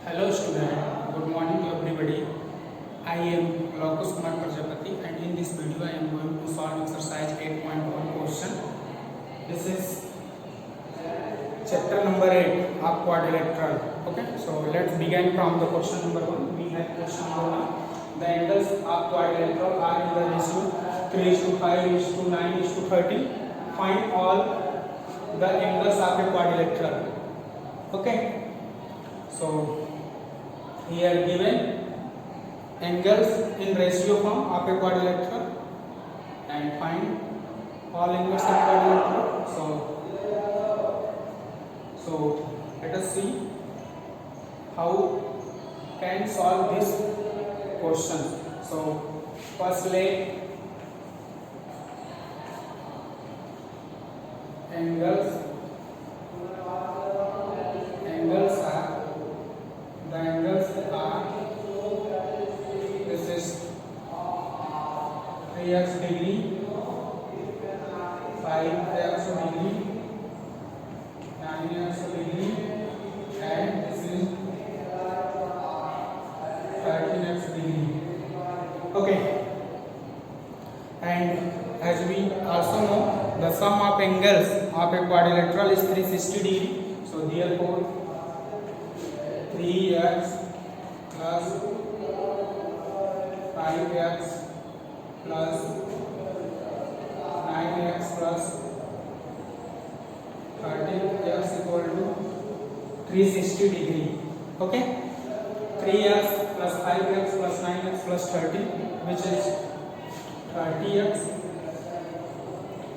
Hello student, good morning to everybody. I am Lokus Kumar Prajapati and in this video I am going to solve exercise 8.1 question. This is chapter number 8 of quadrilateral. Okay, so let's begin from the question number 1. We have question number 1. The angles of quadrilateral are in the ratio 3:5 9 30. Find all the angles of a quadrilateral. Okay, so here given angles in ratio form of a quadrilateral and find all angles of quadrilateral. So let us see how can solve this question. So firstly, angles are this is 3x degree, 5x degree, 9x degree, and this is 13x degree. Okay, and as we also know, the sum of angles of a quadrilateral is 360 degree. So therefore 3x plus 5x plus 9x plus 13x equal to 360 degree. Okay, 3x plus 5x plus 9x plus 30, which is 30x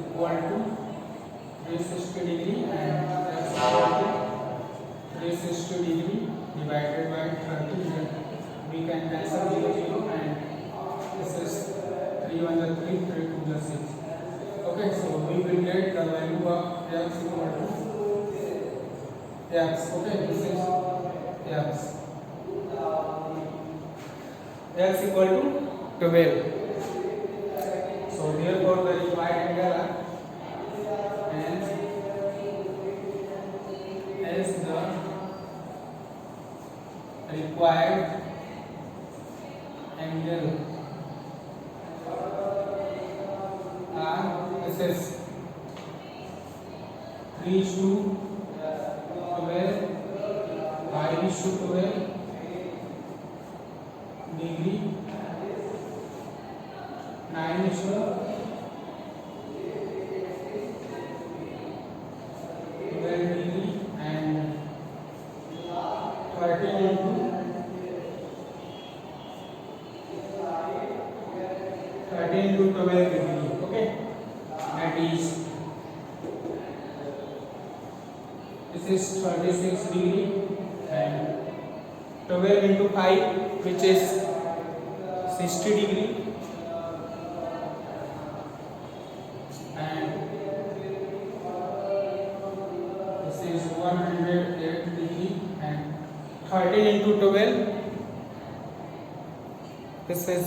equal to 360 degree, and x equal to 360 degree divided by 30. We can cancel 0 0, and this is 3 1 the 3 3 2 the 6. Okay, so we will get the value of x equal to x. Okay, this is x equal to 12. So therefore the required angle is the required angle this is 3:12 5:12 degree, 9:12 degree, and 13 into 12 degree. Okay, that is this is 36 degree, and 12 into 5, which is 60 degree, and this is 108 degree, and 13 into 12, this is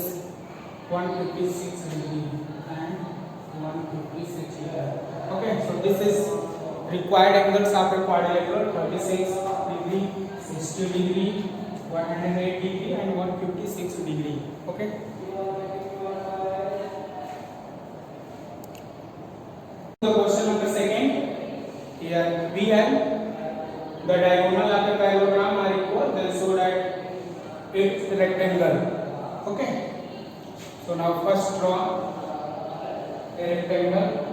156 degree and 156 degree. Okay, so this is required angles of a quadrilateral: 36 degree, 60 degree, 108 degree, and 156 degree. Okay. The question number 2. Here we have the diagonal of a parallelogram are equal, then show that it's rectangle. Okay. So now first draw a rectangle.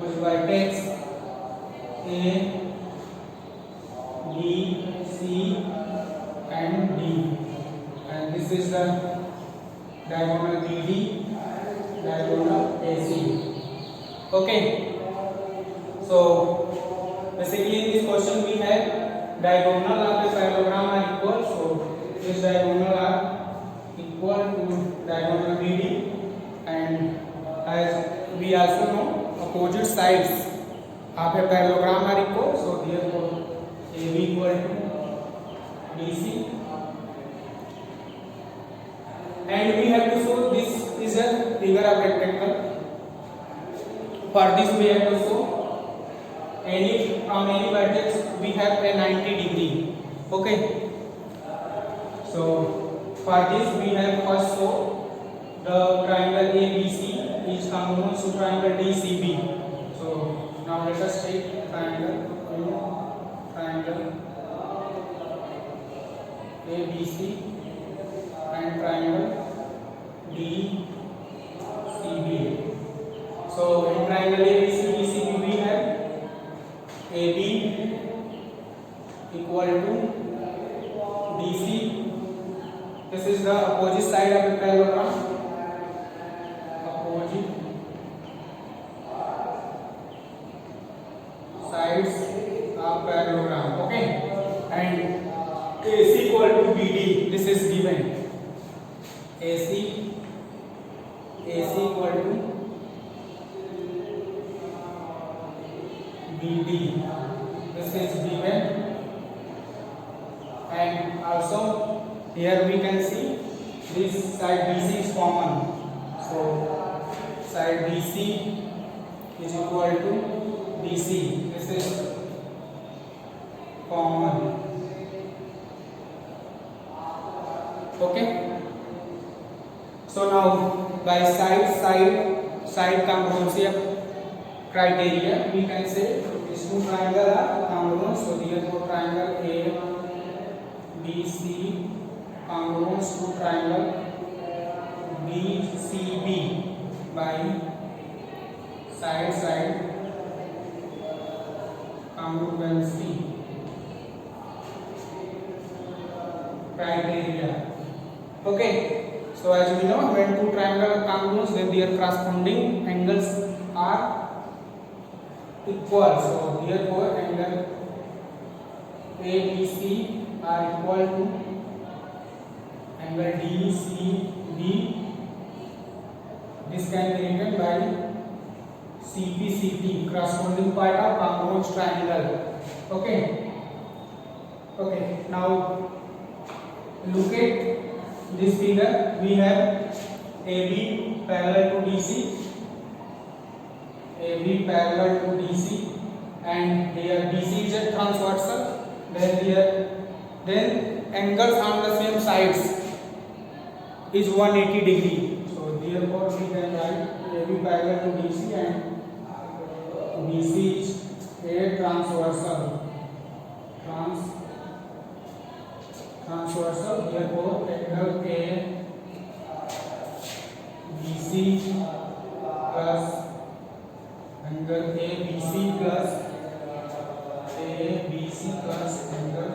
Whose vertex A, B, C, and D, and this is the diagonal BD, diagonal AC. Okay. So basically in this question we have diagonal of a parallelogram are equal, so this diagonal are equal to diagonal BD, and as we also know, opposite sides of a parallelogram are equal, so therefore AB equal to BC, and we have to show this is a figure of rectangle. for this we have to show from any vertex we have a 90 degree. Okay, so for this we have first show the triangle ABC is congruent to triangle DCB. So now let us take triangle ABC and triangle DCB. So in triangle ABC DCB we have AB equal to DC. This is the opposite side of the parallelogram. Opposite sides of parallelogram. Okay, and AC equal to BD. This is given. AC equal to BD. This is given, and also here we can see this side BC is common. So side BC is equal to DC. This is common. Okay. So now by side congruency criteria we can say these two triangles are congruent. So therefore triangle ABC congruent to triangle BCB by side congruency criteria. Okay, so as we know, when two triangles are congruent, then their corresponding angles are equal. So therefore angle ABC are equal to angle DCB. This can be written by CPCT, corresponding part of congruent triangle. Okay. Okay. Now look at this figure. We have AB parallel to DC. AB parallel to DC, and here DC is a transversal. Then angles on the same sides is 180 degree. So therefore we can write AB parallel to DC and BC is a transversal. Therefore angle ABC plus angle ABC plus angle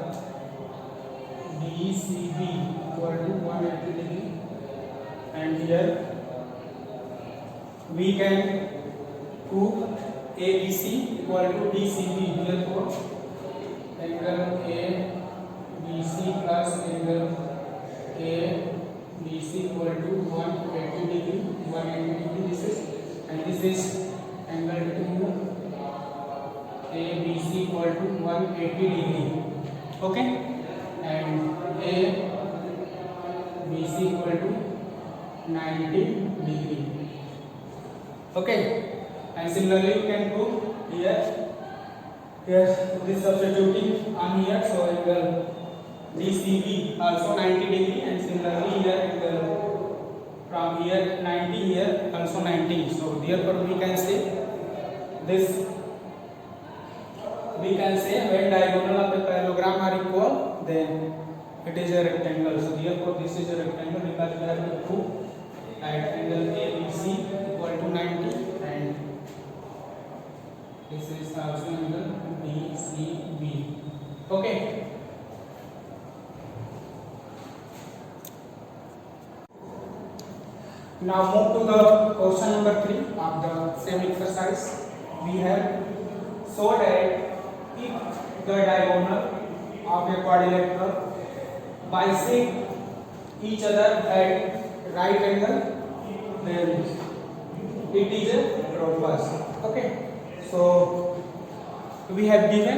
DCB equal to 180 degree, and here we can prove ABC equal to DCB. Therefore angle ABC plus angle ABC equal to 180 degree. 180 degree this is, and this is angle 2 ABC equal to 180 degree. Okay, and ABC equal to 90 degree. Okay, and similarly you can prove here this substituting on here. So angle DCB also 90 degree, and similarly here angle from here 90, here also 90. So therefore we can say this. We can say when diagonal of the parallelogram are equal, then it is a rectangle. So therefore this is a rectangle because we have to prove that angle ABC equal to 90, and this is also angle DCB. Okay. Now move to the question number 3 of the same exercise. We have so that if the diagonal of a quadrilateral bisect each other at right angle, then it is a rhombus. Okay, so we have given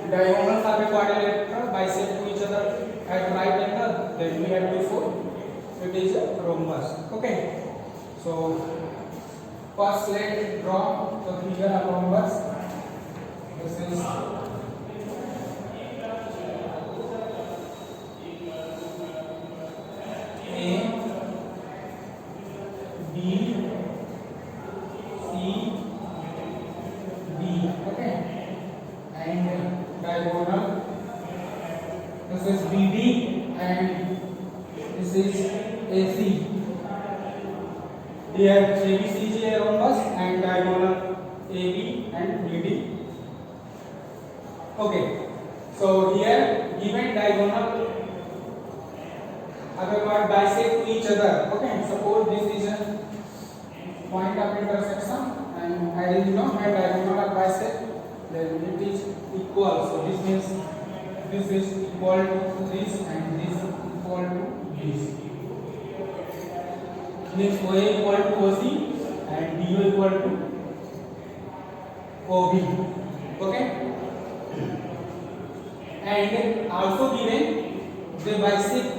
diagonals of a quadrilateral bisect each other at right angle, then we have to show it is a rhombus. Okay, so first let's draw the figure of rhombus. This is A, B, C, D. Okay, and diagonal. This is BD and this is AC. Here ABC is a rhombus and diagonal AB and BD. Okay, so here given diagonal otherwise bisect to each other. Okay, suppose this is a point of intersection and as you know when diagonal are bisect then it is equal. So this means this is equal to this and this equal to this. Means OA equal to OC and DO equal to OB. Okay, and also given they bisect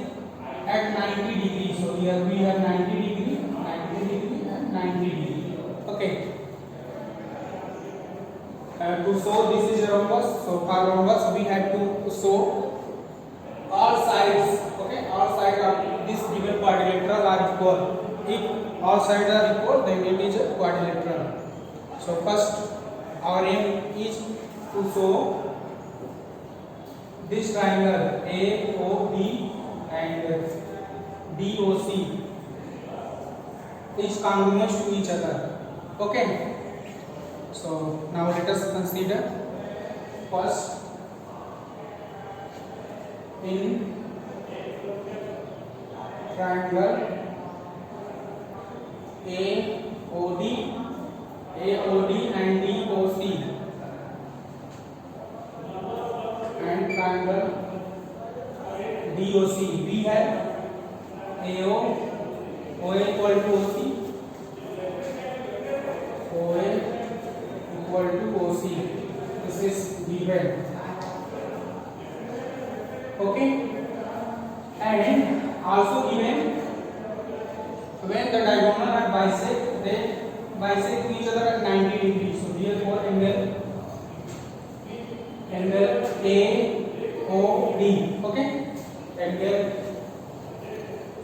at 90 degrees. So here we have 90 degree, 90 degree and 90 degree. Okay, to show this is a rhombus, so for rhombus we have to show all sides. Okay, all sides of this given quadrilateral are equal. If all sides are equal then it is a quadrilateral. So first our aim is to show this triangle AOB and DOC is congruous to each other. Okay, so now let us consider first in triangle AOD and DOC and triangle DOC. We have AO, OA equal to OC, OA equal to OC. This is given. Okay, and also given when the diagonal are bisect, they bisect each other at 90 degrees. So therefore angle AOD. Okay, angle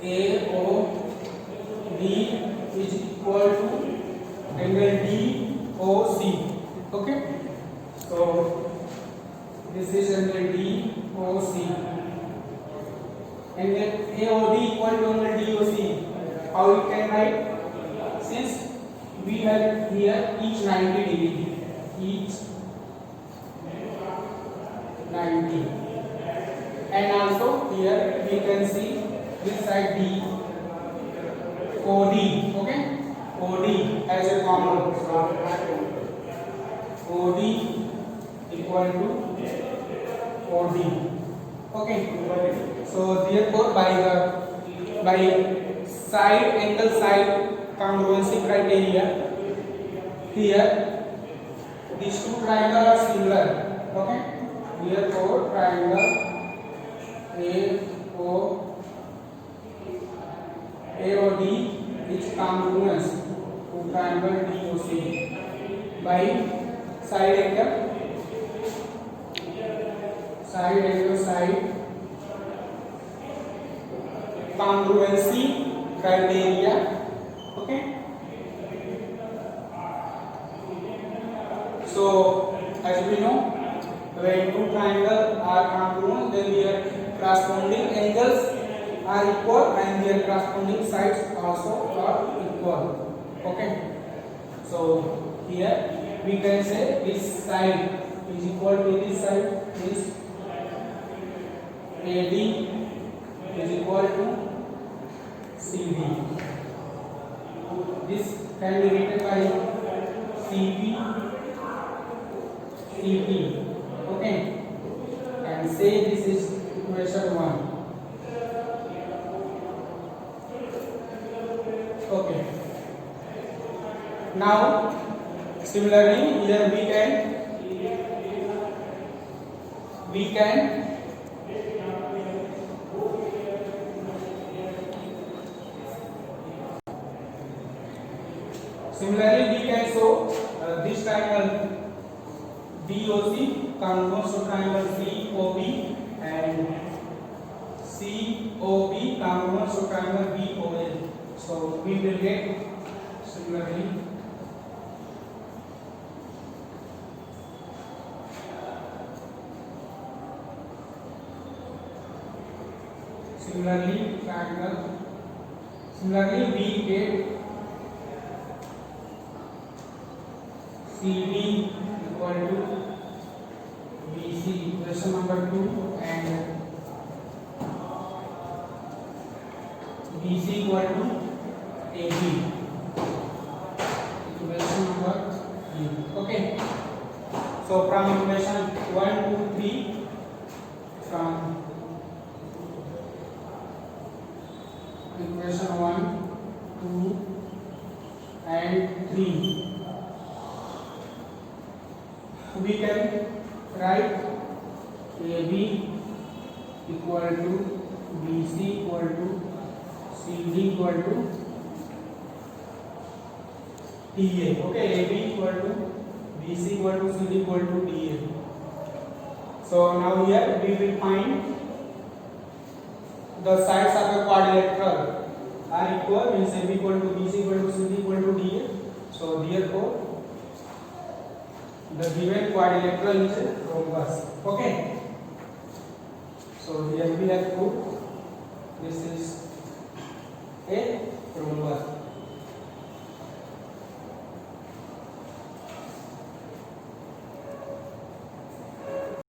AOD is equal to angle DOC. Okay, so this is angle DOC. Angle AOD equal to angle DOC. How we can write? Since we have here each 90 degree, each 90, and also here we can see this side D, OD. Okay, OD as a common. So OD equal to OD. Okay, so therefore by side angle side congruency criteria, here these two triangles are similar. Okay, therefore triangle AOD is congruous to triangle DOC by side angle side congruency criteria. Okay, so as we know when two triangles are congruent then their corresponding angles are equal and their corresponding sides also are equal. Okay, so here we can say this side is equal to this side, is AD is equal to CD. This can be written by CP. Okay, and say this is equation 1. Okay, now similarly here we can Similarly, we can show this triangle DOC congruent to triangle COB and COB congruent to triangle BOA. So we will get similarly triangle. Similarly, we get CD equal to BC, question number 2, and BC equal to AB, equation number 3. Okay. So from equation 1 to 3, from equation 1, 2, and 3, we can write AB equal to BC equal to CD equal to DA. Okay, AB equal to BC equal to CD equal to DA. So now here we will find the sides of a quadrilateral are equal, means AB equal to BC equal to CD equal to DA. So therefore the given quadrilateral is a rhombus. Okay. So here we have proved this is a rhombus.